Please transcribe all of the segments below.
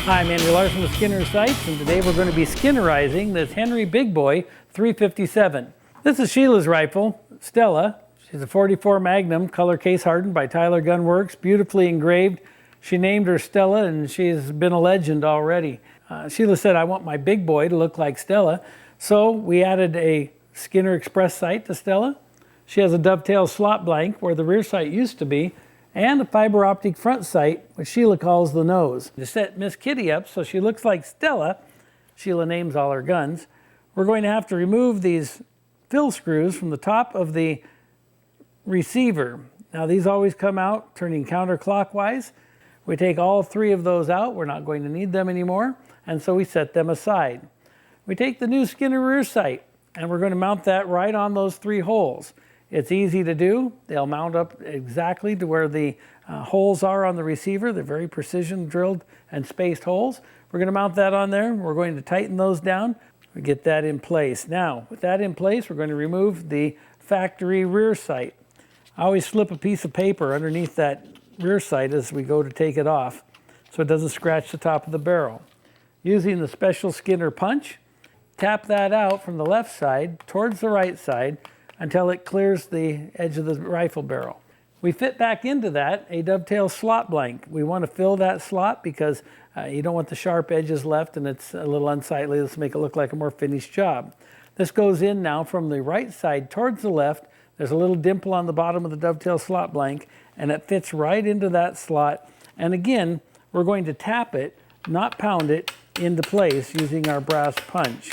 Hi, I'm Andy Larsson with Skinnerizes, and today we're going to be Skinnerizing this Henry Big Boy 357. This is Sheila's rifle, Stella. She's a .44 Magnum, color case hardened by Tyler Gun Works, beautifully engraved. She named her Stella, and she's been a legend already. Sheila said, I want my big boy to look like Stella, so we added a Skinner Express sight to Stella. She has a dovetail slot blank where the rear sight used to be, and a fiber optic front sight, which Sheila calls the nose. To set Miss Kitty up so she looks like Stella, Sheila names all her guns, we're going to have to remove these fill screws from the top of the receiver. Now these always come out turning counterclockwise. We take all three of those out. We're not going to need them anymore, and so we set them aside. We take the new Skinner rear sight, and we're going to mount that right on those three holes. It's easy to do. They'll mount up exactly to where the holes are on the receiver. They're very precision drilled and spaced holes. We're going to mount that on there. We're going to tighten those down. We get that in place. Now, with that in place, we're going to remove the factory rear sight. I always slip a piece of paper underneath that rear sight as we go to take it off so it doesn't scratch the top of the barrel. Using the special Skinner punch, tap that out from the left side towards the right side until it clears the edge of the rifle barrel. We fit back into that a dovetail slot blank. We want to fill that slot because you don't want the sharp edges left and it's a little unsightly. Let's make it look like a more finished job. This goes in now from the right side towards the left. There's a little dimple on the bottom of the dovetail slot blank, and it fits right into that slot. And again, we're going to tap it, not pound it, into place using our brass punch.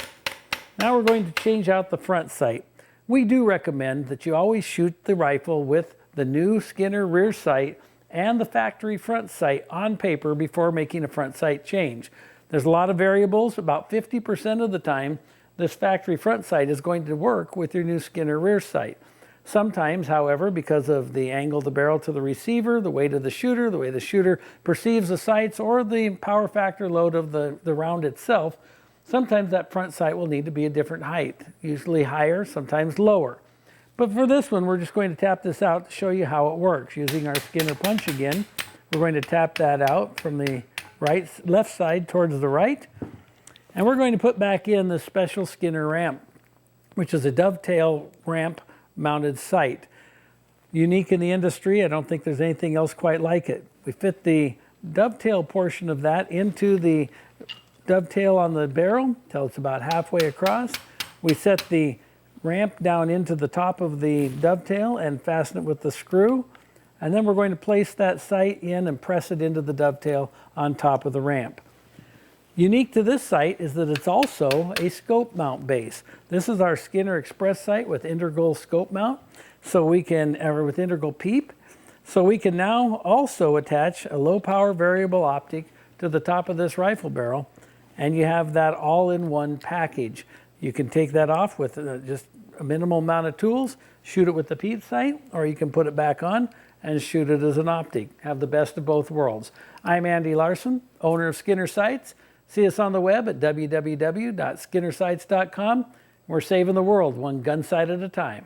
Now we're going to change out the front sight. We do recommend that you always shoot the rifle with the new Skinner rear sight and the factory front sight on paper before making a front sight change. There's a lot of variables. About 50% of the time, this factory front sight is going to work with your new Skinner rear sight. Sometimes, however, because of the angle of the barrel to the receiver, the weight of the shooter, the way the shooter perceives the sights, or the power factor load of the round itself, sometimes that front sight will need to be a different height, usually higher, sometimes lower. But for this one, we're just going to tap this out to show you how it works. Using our Skinner punch again, we're going to tap that out from the left side towards the right. And we're going to put back in the special Skinner ramp, which is a dovetail ramp mounted sight. Unique in the industry. I don't think there's anything else quite like it. We fit the dovetail portion of that into the dovetail on the barrel till it's about halfway across. We set the ramp down into the top of the dovetail and fasten it with the screw. And then we're going to place that sight in and press it into the dovetail on top of the ramp. Unique to this sight is that it's also a scope mount base. This is our Skinner Express sight with integral scope mount, so we can, or with integral peep. So we can now also attach a low power variable optic to the top of this rifle barrel, and you have that all in one package. You can take that off with just a minimal amount of tools, shoot it with the peep sight, or you can put it back on and shoot it as an optic. Have the best of both worlds. I'm Andy Larsson, owner of Skinnerizes. See us on the web at www.skinnerizes.com. We're saving the world one gun sight at a time.